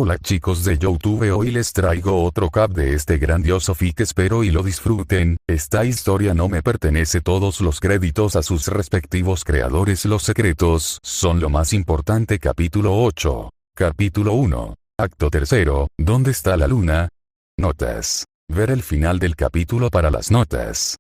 Hola chicos de YouTube, hoy les traigo otro cap de este grandioso fic, espero y lo disfruten. Esta historia no me pertenece, todos los créditos a sus respectivos creadores. Los secretos son lo más importante. Capítulo 8. Capítulo 1. Acto tercero, ¿dónde está la luna? Notas. Ver el final del capítulo para las notas.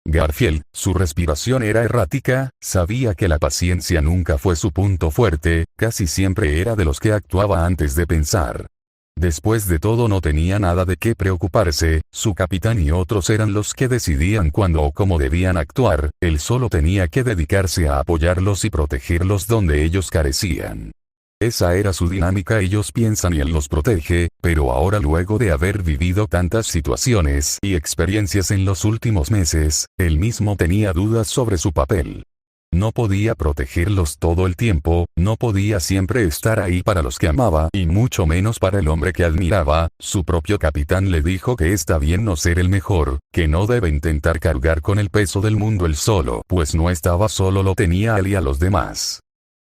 Garfield, su respiración era errática, sabía que la paciencia nunca fue su punto fuerte, casi siempre era de los que actuaba antes de pensar. Después de todo no tenía nada de qué preocuparse, su capitán y otros eran los que decidían cuándo o cómo debían actuar, él solo tenía que dedicarse a apoyarlos y protegerlos donde ellos carecían. Esa era su dinámica, ellos piensan y él los protege, pero ahora luego de haber vivido tantas situaciones y experiencias en los últimos meses, él mismo tenía dudas sobre su papel. No podía protegerlos todo el tiempo, no podía siempre estar ahí para los que amaba y mucho menos para el hombre que admiraba. Su propio capitán le dijo que está bien no ser el mejor, que no debe intentar cargar con el peso del mundo él solo, pues no estaba solo, lo tenía a él y a los demás.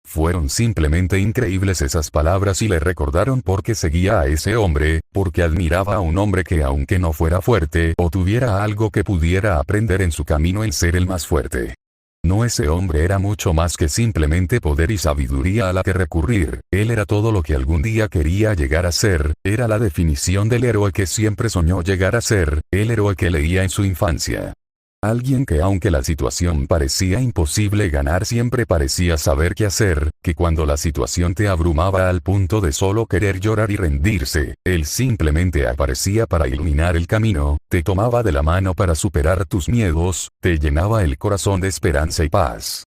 Fueron simplemente increíbles esas palabras y le recordaron por qué seguía a ese hombre, porque admiraba a un hombre que aunque no fuera fuerte o tuviera algo que pudiera aprender en su camino, el ser el más fuerte. No, ese hombre era mucho más que simplemente poder y sabiduría a la que recurrir, él era todo lo que algún día quería llegar a ser, era la definición del héroe que siempre soñó llegar a ser, el héroe que leía en su infancia. Alguien que aunque la situación parecía imposible ganar siempre parecía saber qué hacer, que cuando la situación te abrumaba al punto de solo querer llorar y rendirse, él simplemente aparecía para iluminar el camino, te tomaba de la mano para superar tus miedos, te llenaba el corazón de esperanza y paz.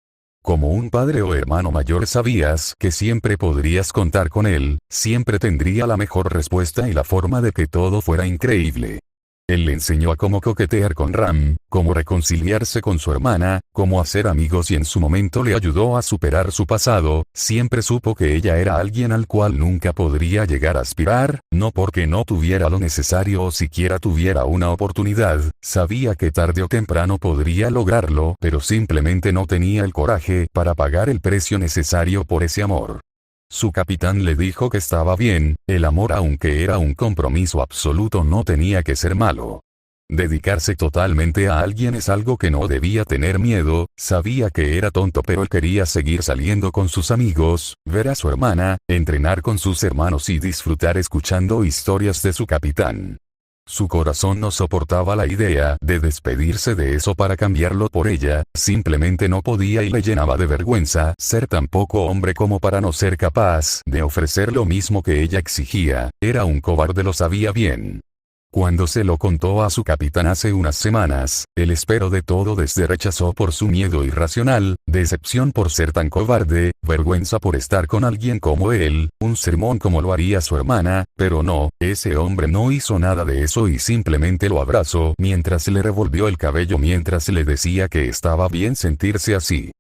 Como un padre o hermano mayor sabías que siempre podrías contar con él, siempre tendría la mejor respuesta y la forma de que todo fuera increíble. Él le enseñó a cómo coquetear con Ram, cómo reconciliarse con su hermana, cómo hacer amigos y en su momento le ayudó a superar su pasado. Siempre supo que ella era alguien al cual nunca podría llegar a aspirar, no porque no tuviera lo necesario o siquiera tuviera una oportunidad, sabía que tarde o temprano podría lograrlo, pero simplemente no tenía el coraje para pagar el precio necesario por ese amor. Su capitán le dijo que estaba bien, el amor aunque era un compromiso absoluto no tenía que ser malo. Dedicarse totalmente a alguien es algo que no debía tener miedo, sabía que era tonto pero él quería seguir saliendo con sus amigos, ver a su hermana, entrenar con sus hermanos y disfrutar escuchando historias de su capitán. Su corazón no soportaba la idea de despedirse de eso para cambiarlo por ella, simplemente no podía y le llenaba de vergüenza ser tan poco hombre como para no ser capaz de ofrecer lo mismo que ella exigía, era un cobarde, lo sabía bien. Cuando se lo contó a su capitán hace unas semanas, él esperó de todo desde rechazó por su miedo irracional, decepción por ser tan cobarde, vergüenza por estar con alguien como él, un sermón como lo haría su hermana, pero no, ese hombre no hizo nada de eso y simplemente lo abrazó mientras le revolvió el cabello mientras le decía que estaba bien sentirse así.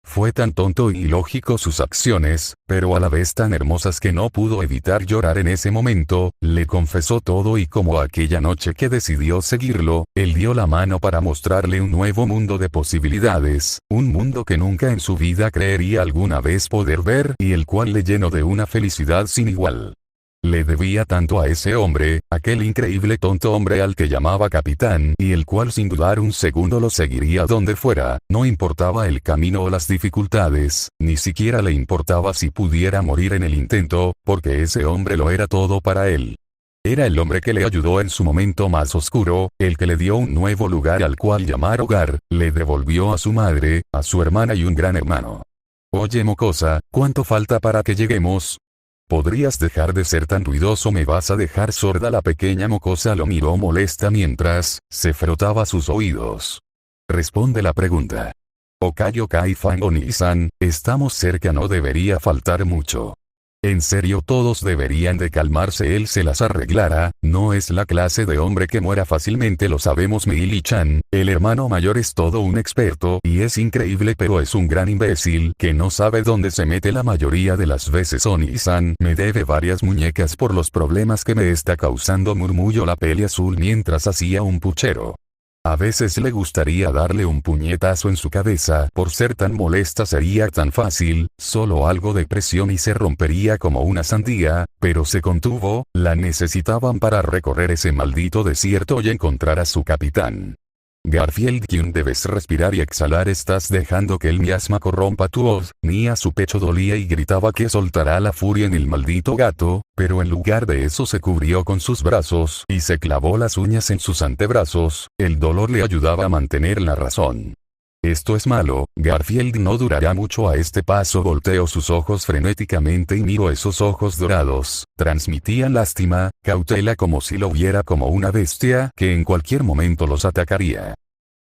Fue tan tonto y ilógico sus acciones, pero a la vez tan hermosas que no pudo evitar llorar en ese momento, le confesó todo y como aquella noche que decidió seguirlo, él dio la mano para mostrarle un nuevo mundo de posibilidades, un mundo que nunca en su vida creería alguna vez poder ver y el cual le llenó de una felicidad sin igual. Le debía tanto a ese hombre, aquel increíble tonto hombre al que llamaba capitán y el cual sin dudar un segundo lo seguiría donde fuera, no importaba el camino o las dificultades, ni siquiera le importaba si pudiera morir en el intento, porque ese hombre lo era todo para él. Era el hombre que le ayudó en su momento más oscuro, el que le dio un nuevo lugar al cual llamar hogar, le devolvió a su madre, a su hermana y un gran hermano. Oye mocosa, ¿cuánto falta para que lleguemos? ¿Podrías dejar de ser tan ruidoso? ¿Me vas a dejar sorda? La pequeña mocosa lo miró molesta mientras se frotaba sus oídos. Responde la pregunta. Ok Fang Oni-san, estamos cerca, no debería faltar mucho. En serio, todos deberían de calmarse, él se las arreglará, no es la clase de hombre que muera fácilmente, lo sabemos. Meili-chan, el hermano mayor es todo un experto y es increíble, pero es un gran imbécil que no sabe dónde se mete la mayoría de las veces. Oni-san me debe varias muñecas por los problemas que me está causando, murmulló la peli azul mientras hacía un puchero. A veces le gustaría darle un puñetazo en su cabeza por ser tan molesta, sería tan fácil, solo algo de presión y se rompería como una sandía, pero se contuvo, la necesitaban para recorrer ese maldito desierto y encontrar a su capitán. Garfield Jr. debes respirar y exhalar, estás dejando que el miasma corrompa tu voz. Nia su pecho dolía y gritaba que soltará la furia en el maldito gato, pero en lugar de eso se cubrió con sus brazos y se clavó las uñas en sus antebrazos, el dolor le ayudaba a mantener la razón. Esto es malo, Garfield no durará mucho a este paso. Volteó sus ojos frenéticamente y miró esos ojos dorados, transmitían lástima, cautela, como si lo viera como una bestia que en cualquier momento los atacaría.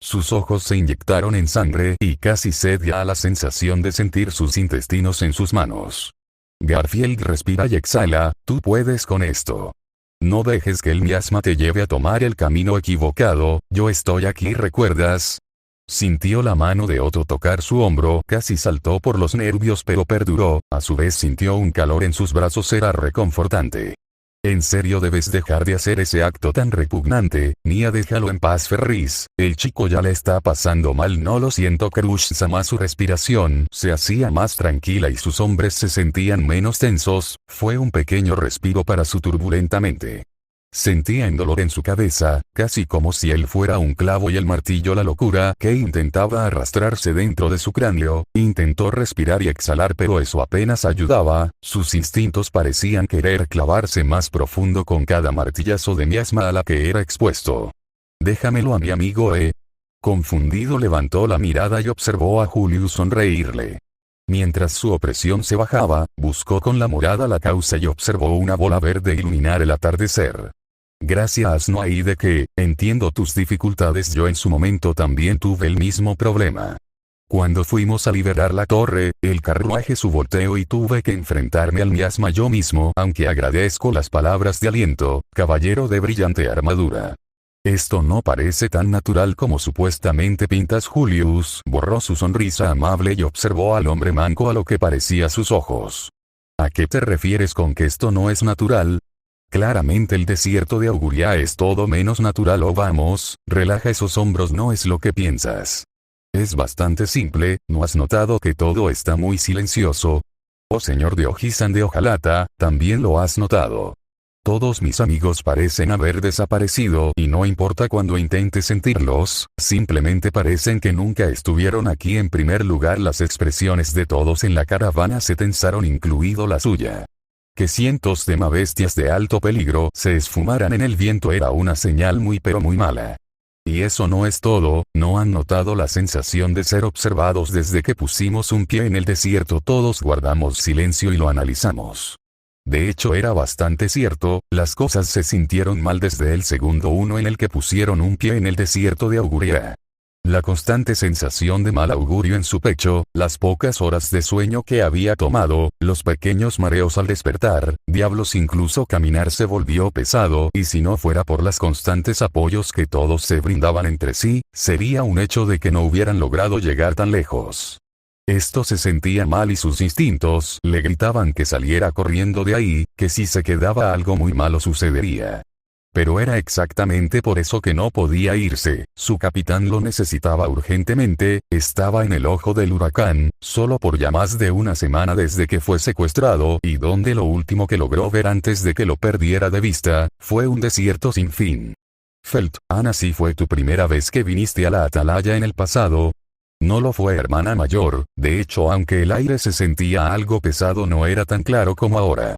Sus ojos se inyectaron en sangre y casi cedía a la sensación de sentir sus intestinos en sus manos. Garfield respira y exhala, tú puedes con esto. No dejes que el miasma te lleve a tomar el camino equivocado, yo estoy aquí, ¿recuerdas? Sintió la mano de Otto tocar su hombro, casi saltó por los nervios pero perduró, a su vez sintió un calor en sus brazos, era reconfortante. En serio debes dejar de hacer ese acto tan repugnante, Nia déjalo en paz Ferris, el chico ya le está pasando mal. No lo siento Crush-sama, su respiración se hacía más tranquila y sus hombres se sentían menos tensos, fue un pequeño respiro para su turbulenta mente. Sentía un dolor en su cabeza, casi como si él fuera un clavo y el martillo la locura que intentaba arrastrarse dentro de su cráneo. Intentó respirar y exhalar pero eso apenas ayudaba, sus instintos parecían querer clavarse más profundo con cada martillazo de miasma a la que era expuesto. Déjamelo a mi amigo, Confundido levantó la mirada y observó a Julius sonreírle. Mientras su opresión se bajaba, buscó con la mirada la causa y observó una bola verde iluminar el atardecer. Gracias, no hay de qué, entiendo tus dificultades, yo en su momento también tuve el mismo problema. Cuando fuimos a liberar la torre, el carruaje su volteo y tuve que enfrentarme al miasma yo mismo, aunque agradezco las palabras de aliento, caballero de brillante armadura. Esto no parece tan natural como supuestamente pintas. Julius borró su sonrisa amable y observó al hombre manco a lo que parecía sus ojos. ¿A qué te refieres con que esto no es natural? Claramente el desierto de Auguria es todo menos natural. Oh vamos, relaja esos hombros, no es lo que piensas. Es bastante simple, ¿no has notado que todo está muy silencioso? Oh señor de Ojizan de Hojalata, también lo has notado. Todos mis amigos parecen haber desaparecido y no importa cuando intente sentirlos, simplemente parecen que nunca estuvieron aquí. En primer lugar, las expresiones de todos en la caravana se tensaron, incluido la suya. Que cientos de bestias de alto peligro se esfumaran en el viento era una señal muy pero muy mala. Y eso no es todo, ¿no han notado la sensación de ser observados desde que pusimos un pie en el desierto? Todos guardamos silencio y lo analizamos. De hecho era bastante cierto, las cosas se sintieron mal desde el segundo uno en el que pusieron un pie en el desierto de Auguria. La constante sensación de mal augurio en su pecho, las pocas horas de sueño que había tomado, los pequeños mareos al despertar, diablos, incluso caminar se volvió pesado, y si no fuera por los constantes apoyos que todos se brindaban entre sí, sería un hecho de que no hubieran logrado llegar tan lejos. Esto se sentía mal y sus instintos le gritaban que saliera corriendo de ahí, que si se quedaba algo muy malo sucedería. Pero era exactamente por eso que no podía irse, su capitán lo necesitaba urgentemente, estaba en el ojo del huracán, solo por ya más de una semana desde que fue secuestrado y donde lo último que logró ver antes de que lo perdiera de vista, fue un desierto sin fin. Felt, Ana, ¿sí fue tu primera vez que viniste a la atalaya en el pasado? No lo fue, hermana mayor, de hecho aunque el aire se sentía algo pesado no era tan claro como ahora.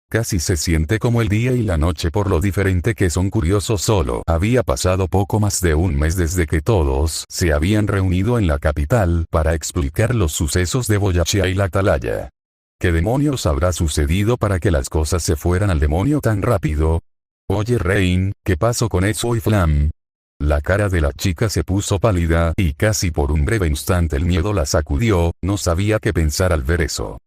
Casi se siente como el día y la noche por lo diferente que son. Curioso, solo había pasado poco más de un mes desde que todos se habían reunido en la capital para explicar los sucesos de Boyachia y la atalaya. ¿Qué demonios habrá sucedido para que las cosas se fueran al demonio tan rápido? Oye Rain, ¿qué pasó con eso y Flam? La cara de la chica se puso pálida y casi por un breve instante el miedo la sacudió, no sabía qué pensar al ver eso.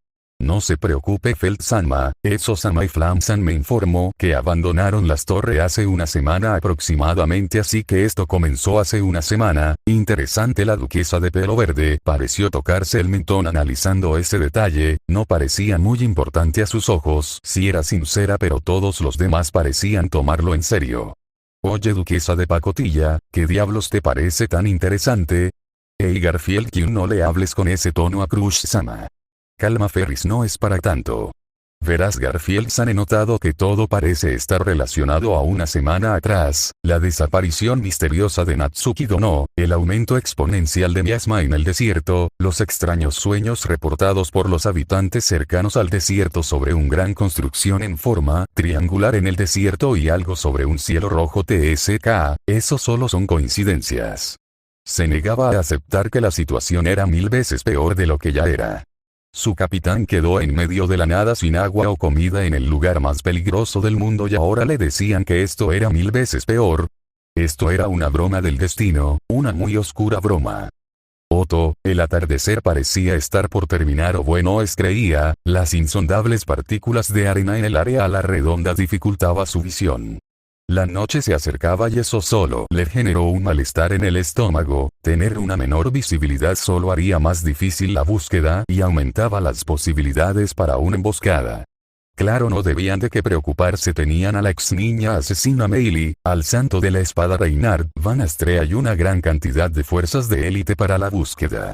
No se preocupe Felt-sama, Ezo-sama y Flam-san me informó que abandonaron las torres hace una semana aproximadamente, así que esto comenzó hace una semana. Interesante. La duquesa de pelo verde pareció tocarse el mentón analizando ese detalle, no parecía muy importante a sus ojos si era sincera, pero todos los demás parecían tomarlo en serio. Oye, duquesa de pacotilla, ¿qué diablos te parece tan interesante? Hey Garfield-kun, no le hables con ese tono a Crush-sama. Calma Ferris, no es para tanto. Verás Garfield-san, he notado que todo parece estar relacionado a una semana atrás, la desaparición misteriosa de Natsuki Dono, el aumento exponencial de miasma en el desierto, los extraños sueños reportados por los habitantes cercanos al desierto sobre una gran construcción en forma triangular en el desierto y algo sobre un cielo rojo TSK, eso solo son coincidencias. Se negaba a aceptar que la situación era 1000 veces peor de lo que ya era. Su capitán quedó en medio de la nada sin agua o comida en el lugar más peligroso del mundo y ahora le decían que esto era 1000 veces peor. Esto era una broma del destino, una muy oscura broma. Otto, el atardecer parecía estar por terminar o bueno creía, las insondables partículas de arena en el área a la redonda dificultaba su visión. La noche se acercaba y eso solo le generó un malestar en el estómago, tener una menor visibilidad solo haría más difícil la búsqueda y aumentaba las posibilidades para una emboscada. Claro, no debían de qué preocuparse, tenían a la ex niña asesina Meili, al santo de la espada Reinhard Van Astrea y una gran cantidad de fuerzas de élite para la búsqueda.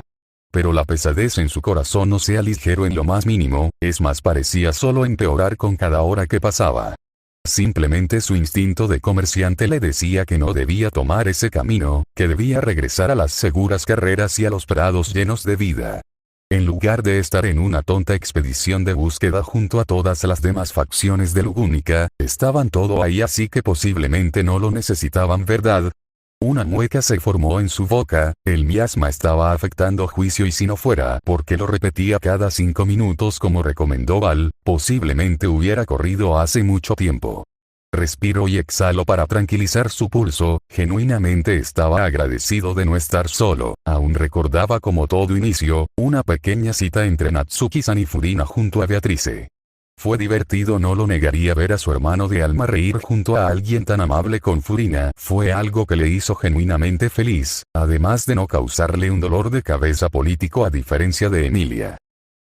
Pero la pesadez en su corazón no se aligeró en lo más mínimo, es más, parecía solo empeorar con cada hora que pasaba. Simplemente su instinto de comerciante le decía que no debía tomar ese camino, que debía regresar a las seguras carreras y a los prados llenos de vida. En lugar de estar en una tonta expedición de búsqueda junto a todas las demás facciones de Lugúnica, estaban todo ahí, así que posiblemente no lo necesitaban, ¿verdad? Una mueca se formó en su boca, el miasma estaba afectando juicio y si no fuera porque lo repetía cada 5 minutos como recomendó Val, posiblemente hubiera corrido hace mucho tiempo. Respiró y exhaló para tranquilizar su pulso, genuinamente estaba agradecido de no estar solo, aún recordaba como todo inicio, una pequeña cita entre Natsuki-san y Furina junto a Beatrice. Fue divertido, no lo negaría, ver a su hermano de alma reír junto a alguien tan amable con Furina, fue algo que le hizo genuinamente feliz, además de no causarle un dolor de cabeza político a diferencia de Emilia.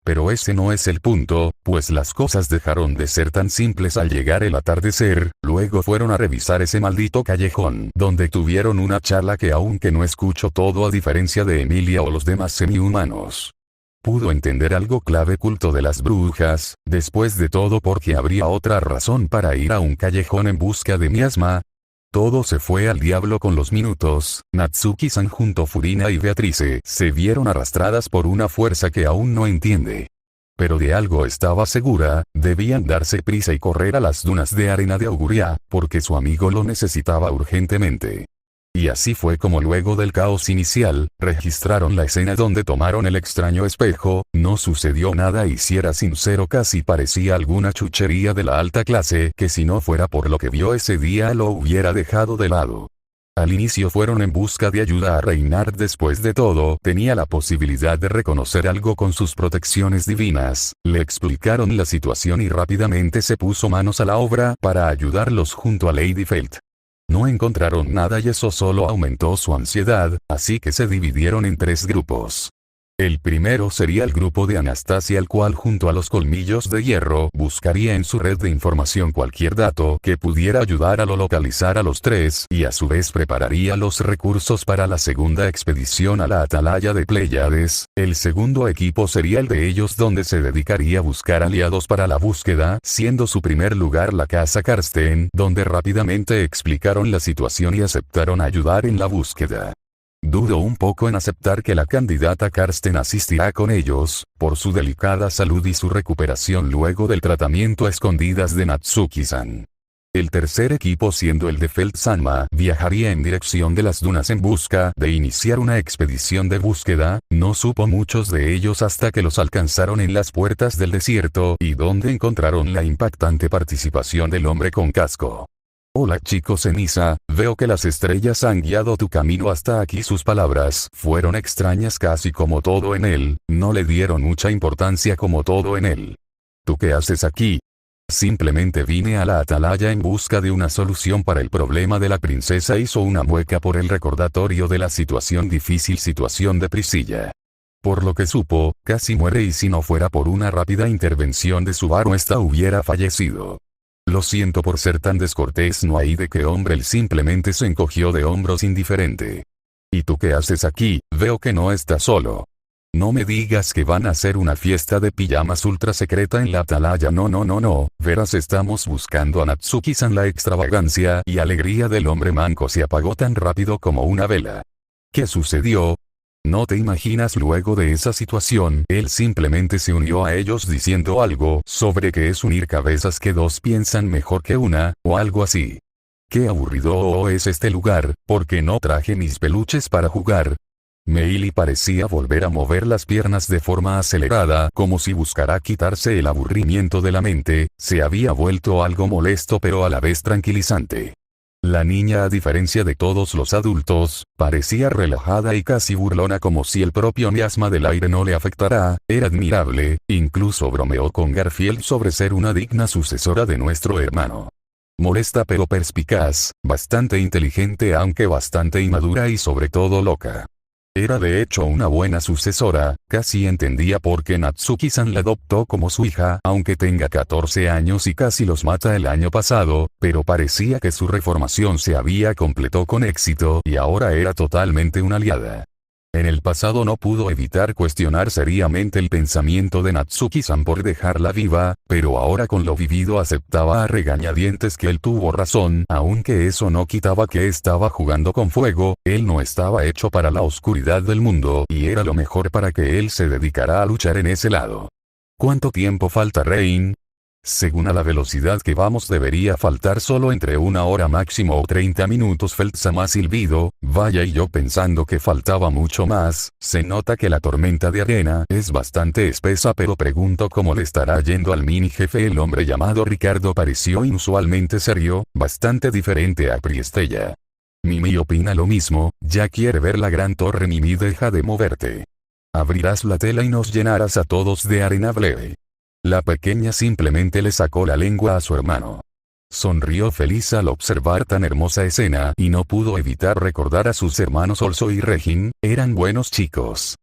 Pero ese no es el punto, pues las cosas dejaron de ser tan simples al llegar el atardecer, luego fueron a revisar ese maldito callejón, donde tuvieron una charla que aunque no escuchó todo a diferencia de Emilia o los demás semi-humanos. Pudo entender algo clave, culto de las brujas, después de todo, porque habría otra razón para ir a un callejón en busca de miasma. Todo se fue al diablo con los minutos, Natsuki-san junto a Furina y Beatrice se vieron arrastradas por una fuerza que aún no entiende. Pero de algo estaba segura, debían darse prisa y correr a las dunas de arena de Auguria, porque su amigo lo necesitaba urgentemente. Y así fue como luego del caos inicial, registraron la escena donde tomaron el extraño espejo, no sucedió nada y si era sincero casi parecía alguna chuchería de la alta clase que si no fuera por lo que vio ese día lo hubiera dejado de lado. Al inicio fueron en busca de ayuda a Reinhard, después de todo tenía la posibilidad de reconocer algo con sus protecciones divinas, le explicaron la situación y rápidamente se puso manos a la obra para ayudarlos junto a Lady Felt. No encontraron nada y eso solo aumentó su ansiedad, así que se dividieron en 3 grupos. El primero sería el grupo de Anastasia, el cual junto a los colmillos de hierro buscaría en su red de información cualquier dato que pudiera ayudar a localizar a los 3 y a su vez prepararía los recursos para la segunda expedición a la atalaya de Pléyades. El segundo equipo sería el de ellos, donde se dedicaría a buscar aliados para la búsqueda, siendo su primer lugar la casa Karsten, donde rápidamente explicaron la situación y aceptaron ayudar en la búsqueda. Dudo un poco en aceptar que la candidata Karsten asistirá con ellos, por su delicada salud y su recuperación luego del tratamiento a escondidas de Natsuki-san. El tercer equipo, siendo el de Felt-sama, viajaría en dirección de las dunas en busca de iniciar una expedición de búsqueda, no supo muchos de ellos hasta que los alcanzaron en las puertas del desierto y donde encontraron la impactante participación del hombre con casco. Hola chicos, ceniza, veo que las estrellas han guiado tu camino hasta aquí. Sus palabras fueron extrañas casi como todo en él, no le dieron mucha importancia como todo en él. ¿Tú qué haces aquí? Simplemente vine a la atalaya en busca de una solución para el problema de la princesa. Hizo una mueca por el recordatorio de la difícil situación de Priscilla. Por lo que supo, casi muere y si no fuera por una rápida intervención de Subaru esta hubiera fallecido. Lo siento por ser tan descortés, no hay de qué, hombre. Él simplemente se encogió de hombros indiferente. ¿Y tú qué haces aquí? Veo que no estás solo. No me digas que van a hacer una fiesta de pijamas ultra secreta en la atalaya. No. Verás, estamos buscando a Natsuki-san. La extravagancia y alegría del hombre manco se apagó tan rápido como una vela. ¿Qué sucedió? No te imaginas. Luego de esa situación, él simplemente se unió a ellos diciendo algo sobre que es unir cabezas, que dos piensan mejor que una, o algo así. Qué aburrido es este lugar, porque no traje mis peluches para jugar. Meili parecía volver a mover las piernas de forma acelerada, como si buscara quitarse el aburrimiento de la mente. Se había vuelto algo molesto pero a la vez tranquilizante. La niña, a diferencia de todos los adultos, parecía relajada y casi burlona, como si el propio miasma del aire no le afectara. Era admirable. Incluso bromeó con Garfield sobre ser una digna sucesora de nuestro hermano. Molesta pero perspicaz, bastante inteligente aunque bastante inmadura y sobre todo loca. Era de hecho una buena sucesora. Casi entendía por qué Natsuki-san la adoptó como su hija, aunque tenga 14 años y casi los mata el año pasado, pero parecía que su reformación se había completado con éxito y ahora era totalmente una aliada. En el pasado no pudo evitar cuestionar seriamente el pensamiento de Natsuki-san por dejarla viva, pero ahora con lo vivido aceptaba a regañadientes que él tuvo razón, aunque eso no quitaba que estaba jugando con fuego. Él no estaba hecho para la oscuridad del mundo y era lo mejor para que él se dedicara a luchar en ese lado. ¿Cuánto tiempo falta, Rain? Según a la velocidad que vamos debería faltar solo entre 1 hora máximo o 30 minutos. Felt-sama silbido. Vaya, y yo pensando que faltaba mucho más. Se nota que la tormenta de arena es bastante espesa, pero pregunto cómo le estará yendo al mini jefe. El hombre llamado Ricardo pareció inusualmente serio, bastante diferente a Priestella. Mimi opina lo mismo. Ya quiere ver la gran torre. Mimi, deja de moverte. Abrirás la tela y nos llenarás a todos de arena. Bleh. La pequeña simplemente le sacó la lengua a su hermano. Sonrió feliz al observar tan hermosa escena y no pudo evitar recordar a sus hermanos Olso y Regin. Eran buenos chicos.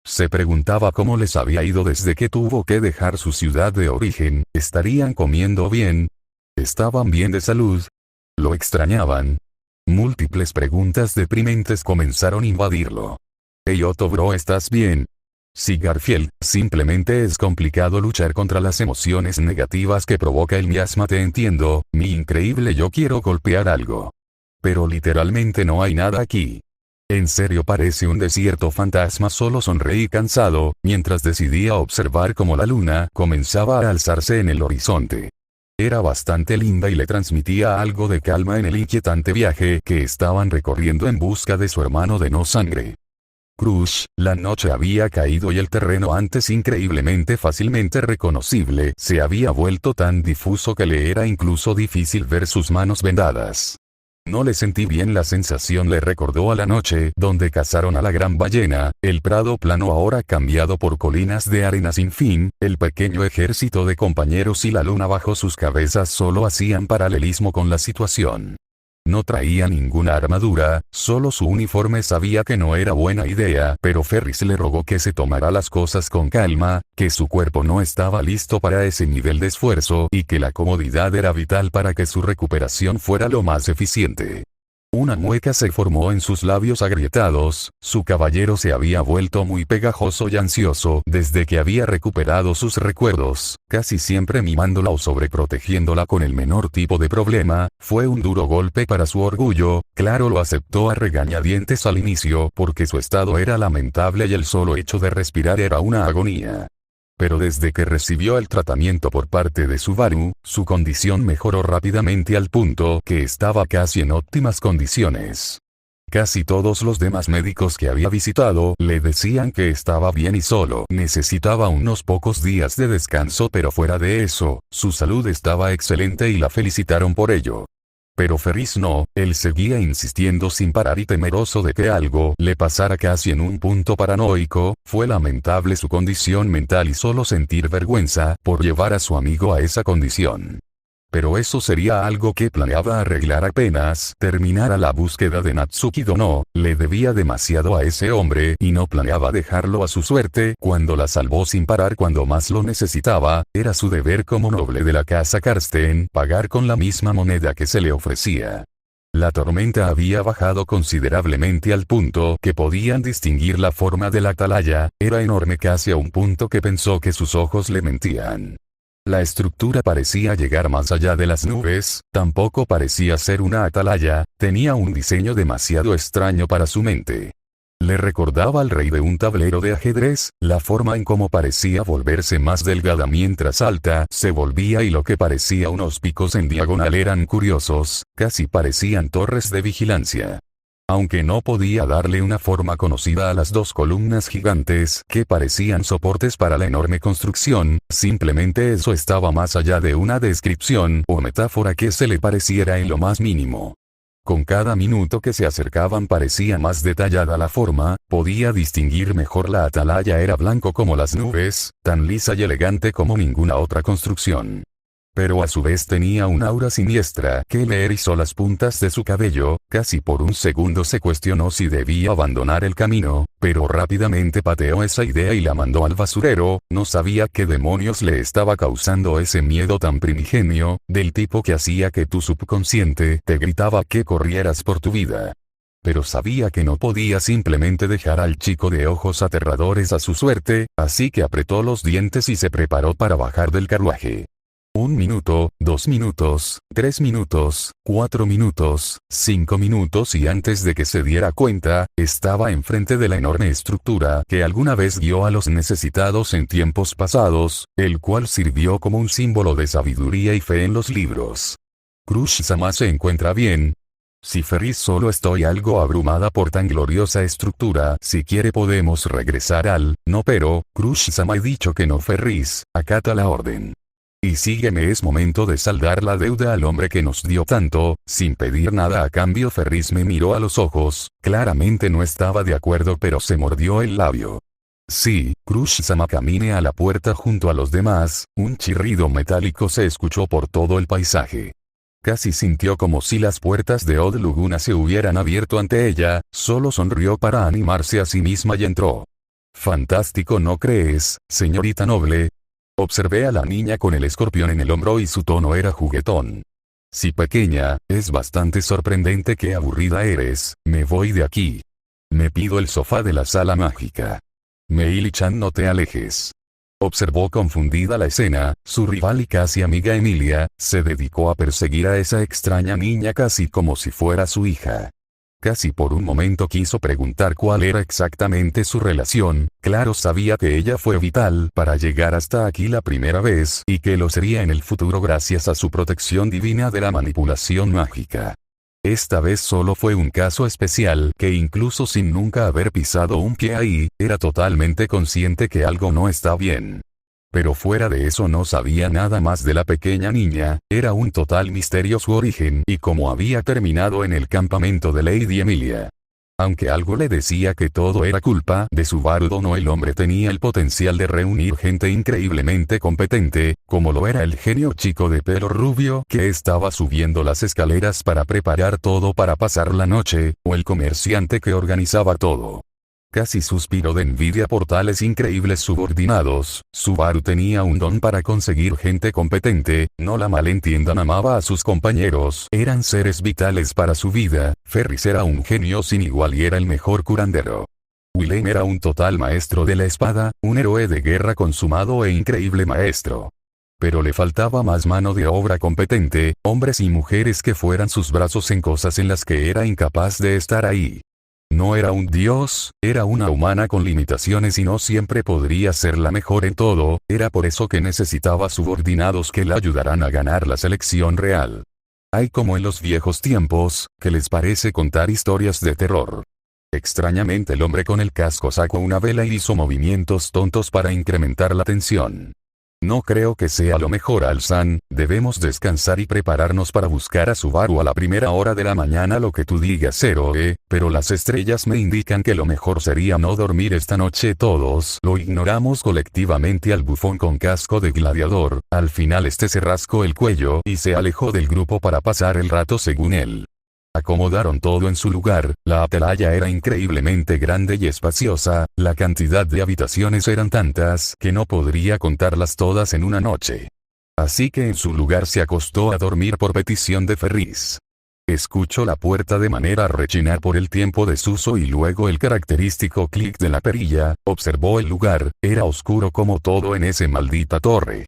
Se preguntaba cómo les había ido desde que tuvo que dejar su ciudad de origen. ¿Estarían comiendo bien? ¿Estaban bien de salud? ¿Lo extrañaban? Múltiples preguntas deprimentes comenzaron a invadirlo. Hey Otto bro, ¿estás bien? Sí Garfield, simplemente es complicado luchar contra las emociones negativas que provoca el miasma. Te entiendo, mi increíble, yo quiero golpear algo. Pero literalmente no hay nada aquí. En serio parece un desierto fantasma. Solo sonreí cansado, mientras decidía observar cómo la luna comenzaba a alzarse en el horizonte. Era bastante linda y le transmitía algo de calma en el inquietante viaje que estaban recorriendo en busca de su hermano de no sangre. Crush, la noche había caído y el terreno, antes increíblemente fácilmente reconocible, se había vuelto tan difuso que le era incluso difícil ver sus manos vendadas. No le sentí bien. La sensación le recordó a la noche donde cazaron a la gran ballena. El prado plano ahora cambiado por colinas de arena sin fin, el pequeño ejército de compañeros y la luna bajo sus cabezas solo hacían paralelismo con la situación. No traía ninguna armadura, solo su uniforme. Sabía que no era buena idea, pero Ferris le rogó que se tomara las cosas con calma, que su cuerpo no estaba listo para ese nivel de esfuerzo y que la comodidad era vital para que su recuperación fuera lo más eficiente. Una mueca se formó en sus labios agrietados. Su caballero se había vuelto muy pegajoso y ansioso desde que había recuperado sus recuerdos, casi siempre mimándola o sobreprotegiéndola con el menor tipo de problema. Fue un duro golpe para su orgullo. Claro, lo aceptó a regañadientes al inicio porque su estado era lamentable y el solo hecho de respirar era una agonía. Pero desde que recibió el tratamiento por parte de Subaru, su condición mejoró rápidamente al punto que estaba casi en óptimas condiciones. Casi todos los demás médicos que había visitado le decían que estaba bien y solo necesitaba unos pocos días de descanso, pero fuera de eso, su salud estaba excelente y la felicitaron por ello. Pero Ferris no, él seguía insistiendo sin parar y temeroso de que algo le pasara, casi en un punto paranoico. Fue lamentable su condición mental y solo sentir vergüenza por llevar a su amigo a esa condición. Pero eso sería algo que planeaba arreglar apenas terminara la búsqueda de Natsuki Dono. Le debía demasiado a ese hombre y no planeaba dejarlo a su suerte. Cuando la salvó sin parar cuando más lo necesitaba, era su deber como noble de la casa Karsten pagar con la misma moneda que se le ofrecía. La tormenta había bajado considerablemente al punto que podían distinguir la forma de la atalaya. Era enorme casi a un punto que pensó que sus ojos le mentían. La estructura parecía llegar más allá de las nubes, tampoco parecía ser una atalaya, tenía un diseño demasiado extraño para su mente. Le recordaba al rey de un tablero de ajedrez, la forma en cómo parecía volverse más delgada mientras alta se volvía y lo que parecía unos picos en diagonal eran curiosos, casi parecían torres de vigilancia. Aunque no podía darle una forma conocida a las dos columnas gigantes que parecían soportes para la enorme construcción, simplemente eso estaba más allá de una descripción o metáfora que se le pareciera en lo más mínimo. Con cada minuto que se acercaban parecía más detallada la forma, podía distinguir mejor la atalaya era blanco como las nubes, tan lisa y elegante como ninguna otra construcción. Pero a su vez tenía un aura siniestra que le erizó las puntas de su cabello. Casi por un segundo se cuestionó si debía abandonar el camino, pero rápidamente pateó esa idea y la mandó al basurero. No sabía qué demonios le estaba causando ese miedo tan primigenio, del tipo que hacía que tu subconsciente te gritaba que corrieras por tu vida. Pero sabía que no podía simplemente dejar al chico de ojos aterradores a su suerte, así que apretó los dientes y se preparó para bajar del carruaje. 1 minuto, 2 minutos, 3 minutos, 4 minutos, 5 minutos y antes de que se diera cuenta, estaba enfrente de la enorme estructura que alguna vez guió a los necesitados en tiempos pasados, el cual sirvió como un símbolo de sabiduría y fe en los libros. ¿Crush-sama se encuentra bien? Si Ferris solo estoy algo abrumada por tan gloriosa estructura. Si quiere podemos regresar al... No pero, Crush-sama he dicho que no Ferris, acata la orden. Y sígueme es momento de saldar la deuda al hombre que nos dio tanto, sin pedir nada a cambio. Ferris me miró a los ojos, claramente no estaba de acuerdo pero se mordió el labio. Sí, Crush-sama camine a la puerta junto a los demás, un chirrido metálico se escuchó por todo el paisaje. Casi sintió como si las puertas de Odd Laguna se hubieran abierto ante ella, solo sonrió para animarse a sí misma y entró. Fantástico, ¿no crees, señorita noble? Observé a la niña con el escorpión en el hombro y su tono era juguetón. Sí pequeña, es bastante sorprendente qué aburrida eres, me voy de aquí. Me pido el sofá de la sala mágica. Meili-chan no te alejes. Observó confundida la escena, su rival y casi amiga Emilia, se dedicó a perseguir a esa extraña niña casi como si fuera su hija. Casi por un momento quiso preguntar cuál era exactamente su relación, claro sabía que ella fue vital para llegar hasta aquí la primera vez y que lo sería en el futuro gracias a su protección divina de la manipulación mágica. Esta vez solo fue un caso especial que incluso sin nunca haber pisado un pie ahí, era totalmente consciente que algo no está bien. Pero fuera de eso no sabía nada más de la pequeña niña, era un total misterio su origen y cómo había terminado en el campamento de Lady Emilia. Aunque algo le decía que todo era culpa de Subaru Dono, el hombre tenía el potencial de reunir gente increíblemente competente, como lo era el genio chico de pelo rubio que estaba subiendo las escaleras para preparar todo para pasar la noche, o el comerciante que organizaba todo. Casi suspiró de envidia por tales increíbles subordinados. Subaru tenía un don para conseguir gente competente, no la malentiendan, amaba a sus compañeros, eran seres vitales para su vida. Ferris era un genio sin igual y era el mejor curandero. Willem era un total maestro de la espada, un héroe de guerra consumado e increíble maestro. Pero le faltaba más mano de obra competente, hombres y mujeres que fueran sus brazos en cosas en las que era incapaz de estar ahí. No era un dios, era una humana con limitaciones y no siempre podría ser la mejor en todo, era por eso que necesitaba subordinados que la ayudaran a ganar la selección real. Hay como en los viejos tiempos, que les parece contar historias de terror. Extrañamente el hombre con el casco sacó una vela y hizo movimientos tontos para incrementar la tensión. No creo que sea lo mejor, Alzan. Debemos descansar y prepararnos para buscar a Subaru a la primera hora de la mañana, lo que tú digas, Eroe, pero las estrellas me indican que lo mejor sería no dormir esta noche. Todos lo ignoramos colectivamente al bufón con casco de gladiador. Al final este se rascó el cuello y se alejó del grupo para pasar el rato, según él. Acomodaron todo en su lugar. La atalaya era increíblemente grande y espaciosa, la cantidad de habitaciones eran tantas que no podría contarlas todas en una noche. Así que en su lugar se acostó a dormir por petición de Ferris. Escuchó la puerta de manera a rechinar por el tiempo desuso y luego el característico clic de la perilla. Observó el lugar, era oscuro como todo en esa maldita torre.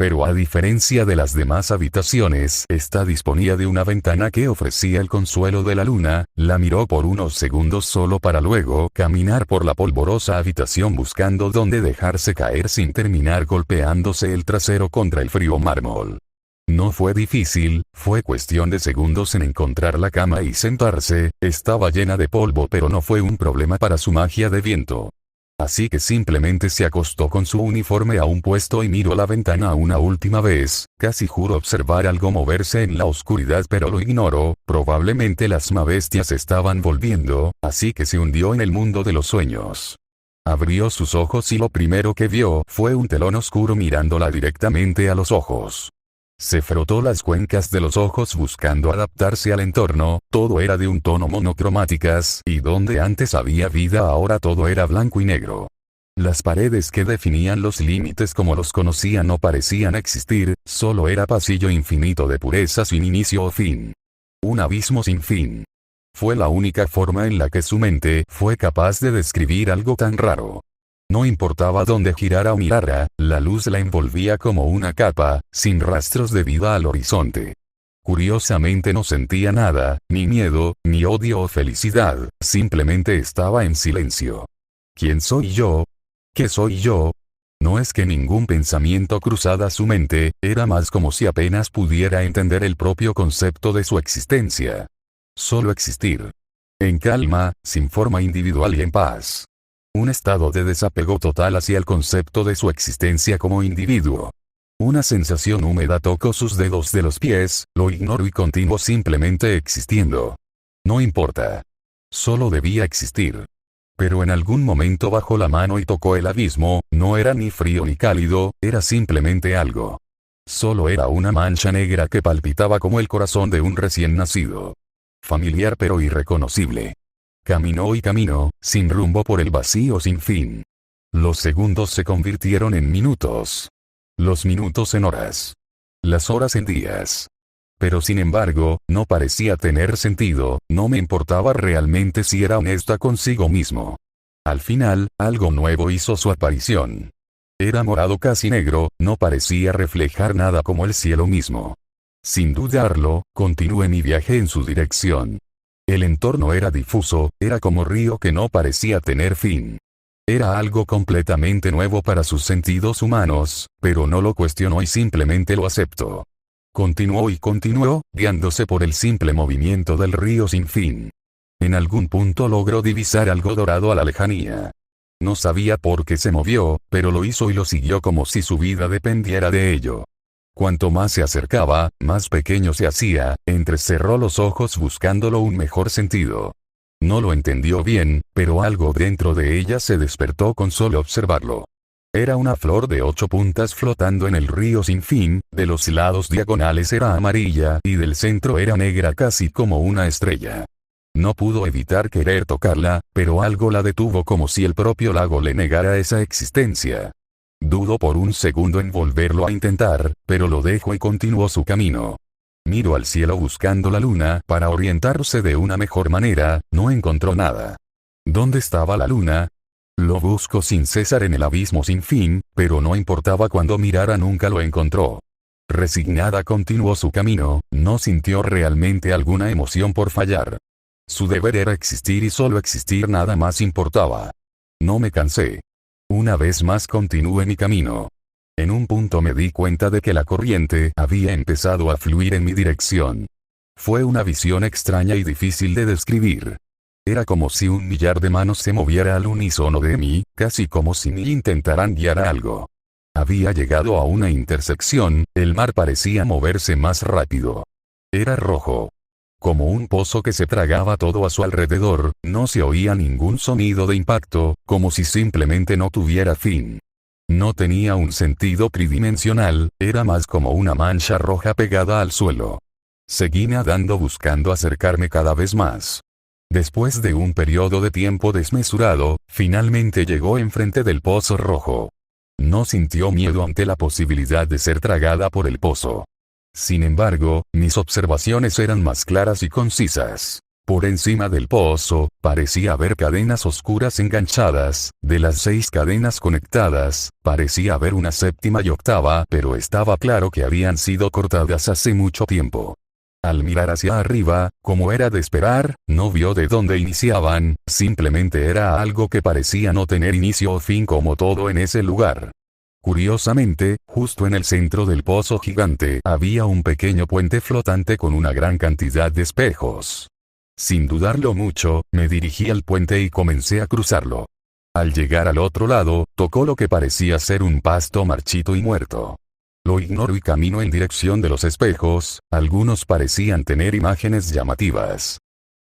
Pero a diferencia de las demás habitaciones, esta disponía de una ventana que ofrecía el consuelo de la luna. La miró por unos segundos solo para luego caminar por la polvorosa habitación buscando dónde dejarse caer sin terminar golpeándose el trasero contra el frío mármol. No fue difícil, fue cuestión de segundos en encontrar la cama y sentarse. Estaba llena de polvo, pero no fue un problema para su magia de viento. Así que simplemente se acostó con su uniforme aún puesto y miró la ventana una última vez. Casi juró observar algo moverse en la oscuridad, pero lo ignoró. Probablemente las mabestias estaban volviendo, así que se hundió en el mundo de los sueños. Abrió sus ojos y lo primero que vio fue un telón oscuro mirándola directamente a los ojos. Se frotó las cuencas de los ojos buscando adaptarse al entorno. Todo era de un tono monocromáticas, y donde antes había vida ahora todo era blanco y negro. Las paredes que definían los límites como los conocía no parecían existir, solo era pasillo infinito de pureza sin inicio o fin. Un abismo sin fin. Fue la única forma en la que su mente fue capaz de describir algo tan raro. No importaba dónde girara o mirara, la luz la envolvía como una capa, sin rastros de vida al horizonte. Curiosamente no sentía nada, ni miedo, ni odio o felicidad, simplemente estaba en silencio. ¿Quién soy yo? ¿Qué soy yo? No es que ningún pensamiento cruzara su mente, era más como si apenas pudiera entender el propio concepto de su existencia. Solo existir. En calma, sin forma individual y en paz. Un estado de desapego total hacia el concepto de su existencia como individuo. Una sensación húmeda tocó sus dedos de los pies, lo ignoró y continuó simplemente existiendo. No importa. Solo debía existir. Pero en algún momento bajó la mano y tocó el abismo, no era ni frío ni cálido, era simplemente algo. Solo era una mancha negra que palpitaba como el corazón de un recién nacido. Familiar pero irreconocible. Caminó y caminó, sin rumbo por el vacío sin fin. Los segundos se convirtieron en minutos. Los minutos en horas. Las horas en días. Pero sin embargo, no parecía tener sentido, no me importaba realmente si era honesta consigo mismo. Al final, algo nuevo hizo su aparición. Era morado casi negro, no parecía reflejar nada como el cielo mismo. Sin dudarlo, continué mi viaje en su dirección. El entorno era difuso, era como río que no parecía tener fin. Era algo completamente nuevo para sus sentidos humanos, pero no lo cuestionó y simplemente lo aceptó. Continuó y continuó, guiándose por el simple movimiento del río sin fin. En algún punto logró divisar algo dorado a la lejanía. No sabía por qué se movió, pero lo hizo y lo siguió como si su vida dependiera de ello. Cuanto más se acercaba, más pequeño se hacía, entrecerró los ojos buscándolo un mejor sentido. No lo entendió bien, pero algo dentro de ella se despertó con solo observarlo. Era una flor de 8 puntas flotando en el río sin fin, de los lados diagonales era amarilla y del centro era negra casi como una estrella. No pudo evitar querer tocarla, pero algo la detuvo como si el propio lago le negara esa existencia. Dudó por un segundo en volverlo a intentar, pero lo dejó y continuó su camino. Miró al cielo buscando la luna para orientarse de una mejor manera, no encontró nada. ¿Dónde estaba la luna? Lo buscó sin cesar en el abismo sin fin, pero no importaba cuando mirara nunca lo encontró. Resignada continuó su camino, no sintió realmente alguna emoción por fallar. Su deber era existir y solo existir, nada más importaba. No me cansé. Una vez más continué mi camino. En un punto me di cuenta de que la corriente había empezado a fluir en mi dirección. Fue una visión extraña y difícil de describir. Era como si un millar de manos se moviera al unísono de mí, casi como si me intentaran guiar a algo. Había llegado a una intersección, el mar parecía moverse más rápido. Era rojo. Como un pozo que se tragaba todo a su alrededor, no se oía ningún sonido de impacto, como si simplemente no tuviera fin. No tenía un sentido tridimensional, era más como una mancha roja pegada al suelo. Seguí nadando buscando acercarme cada vez más. Después de un periodo de tiempo desmesurado, finalmente llegó enfrente del pozo rojo. No sintió miedo ante la posibilidad de ser tragada por el pozo. Sin embargo, mis observaciones eran más claras y concisas. Por encima del pozo, parecía haber cadenas oscuras enganchadas, de las 6 cadenas conectadas, parecía haber una séptima y octava, pero estaba claro que habían sido cortadas hace mucho tiempo. Al mirar hacia arriba, como era de esperar, no vio de dónde iniciaban, simplemente era algo que parecía no tener inicio o fin como todo en ese lugar. Curiosamente, justo en el centro del pozo gigante había un pequeño puente flotante con una gran cantidad de espejos. Sin dudarlo mucho, me dirigí al puente y comencé a cruzarlo. Al llegar al otro lado, tocó lo que parecía ser un pasto marchito y muerto. Lo ignoro y camino en dirección de los espejos, algunos parecían tener imágenes llamativas.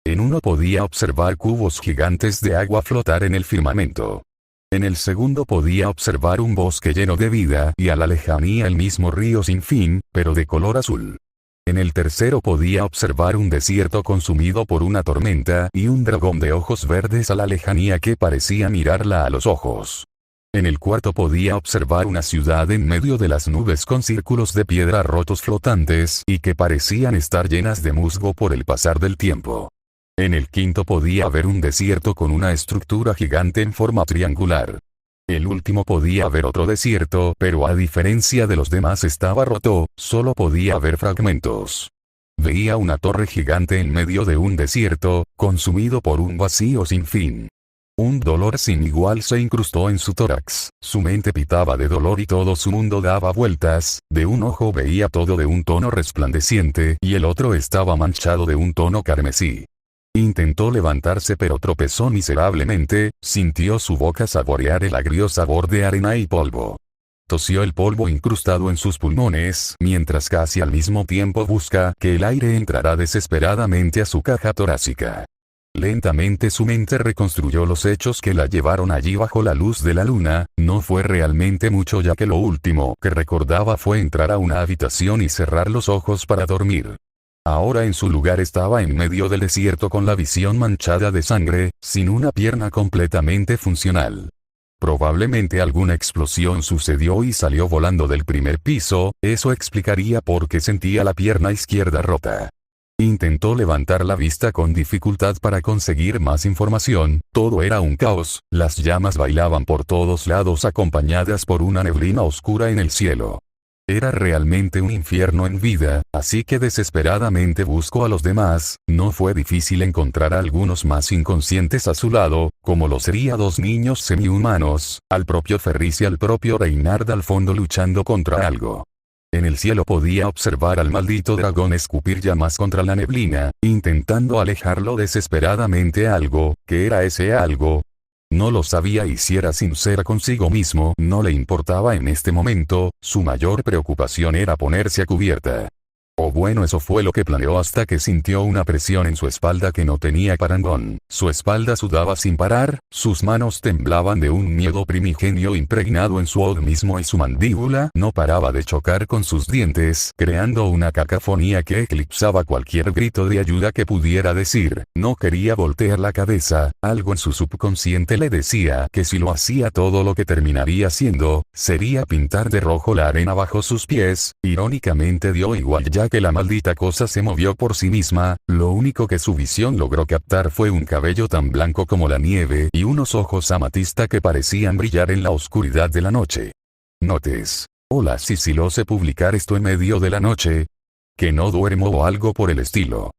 En uno podía observar cubos gigantes de agua flotar en el firmamento. En el segundo podía observar un bosque lleno de vida y a la lejanía el mismo río sin fin, pero de color azul. En el tercero podía observar un desierto consumido por una tormenta y un dragón de ojos verdes a la lejanía que parecía mirarla a los ojos. En el cuarto podía observar una ciudad en medio de las nubes con círculos de piedra rotos flotantes y que parecían estar llenas de musgo por el pasar del tiempo. En el quinto podía ver un desierto con una estructura gigante en forma triangular. El último podía ver otro desierto, pero a diferencia de los demás estaba roto, solo podía ver fragmentos. Veía una torre gigante en medio de un desierto, consumido por un vacío sin fin. Un dolor sin igual se incrustó en su tórax, su mente pitaba de dolor y todo su mundo daba vueltas, de un ojo veía todo de un tono resplandeciente y el otro estaba manchado de un tono carmesí. Intentó levantarse pero tropezó miserablemente, sintió su boca saborear el agrio sabor de arena y polvo. Tosió el polvo incrustado en sus pulmones mientras casi al mismo tiempo busca que el aire entrara desesperadamente a su caja torácica. Lentamente su mente reconstruyó los hechos que la llevaron allí bajo la luz de la luna, no fue realmente mucho ya que lo último que recordaba fue entrar a una habitación y cerrar los ojos para dormir. Ahora en su lugar estaba en medio del desierto con la visión manchada de sangre, sin una pierna completamente funcional. Probablemente alguna explosión sucedió y salió volando del primer piso, eso explicaría por qué sentía la pierna izquierda rota. Intentó levantar la vista con dificultad para conseguir más información, todo era un caos, las llamas bailaban por todos lados acompañadas por una neblina oscura en el cielo. Era realmente un infierno en vida, así que desesperadamente buscó a los demás, no fue difícil encontrar a algunos más inconscientes a su lado, como lo sería 2 niños semi-humanos, al propio Ferris y al propio Reynard al fondo luchando contra algo. En el cielo podía observar al maldito dragón escupir llamas contra la neblina, intentando alejarlo desesperadamente algo, ¿qué era ese algo? No lo sabía y si era sincera consigo mismo, no le importaba en este momento, su mayor preocupación era ponerse a cubierta. O bueno, eso fue lo que planeó hasta que sintió una presión en su espalda que no tenía parangón. Su espalda sudaba sin parar, sus manos temblaban de un miedo primigenio impregnado en su organismo y su mandíbula no paraba de chocar con sus dientes, creando una cacofonía que eclipsaba cualquier grito de ayuda que pudiera decir. No quería voltear la cabeza, algo en su subconsciente le decía que si lo hacía todo lo que terminaría siendo, sería pintar de rojo la arena bajo sus pies. Irónicamente dio igual ya que la maldita cosa se movió por sí misma, lo único que su visión logró captar fue un cabello tan blanco como la nieve y unos ojos amatista que parecían brillar en la oscuridad de la noche. Notes. Hola, si lo sé publicar esto en medio de la noche. Que no duermo o algo por el estilo.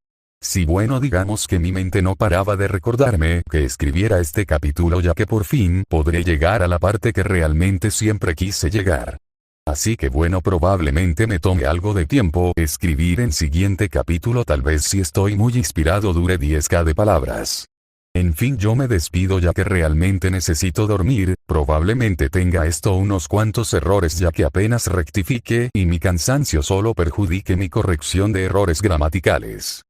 Sí, bueno, digamos que mi mente no paraba de recordarme que escribiera este capítulo ya que por fin podré llegar a la parte que realmente siempre quise llegar. Así que bueno, probablemente me tome algo de tiempo escribir en siguiente capítulo, tal vez si estoy muy inspirado dure 10k de palabras. En fin, yo me despido ya que realmente necesito dormir, probablemente tenga esto unos cuantos errores ya que apenas rectifique y mi cansancio solo perjudique mi corrección de errores gramaticales.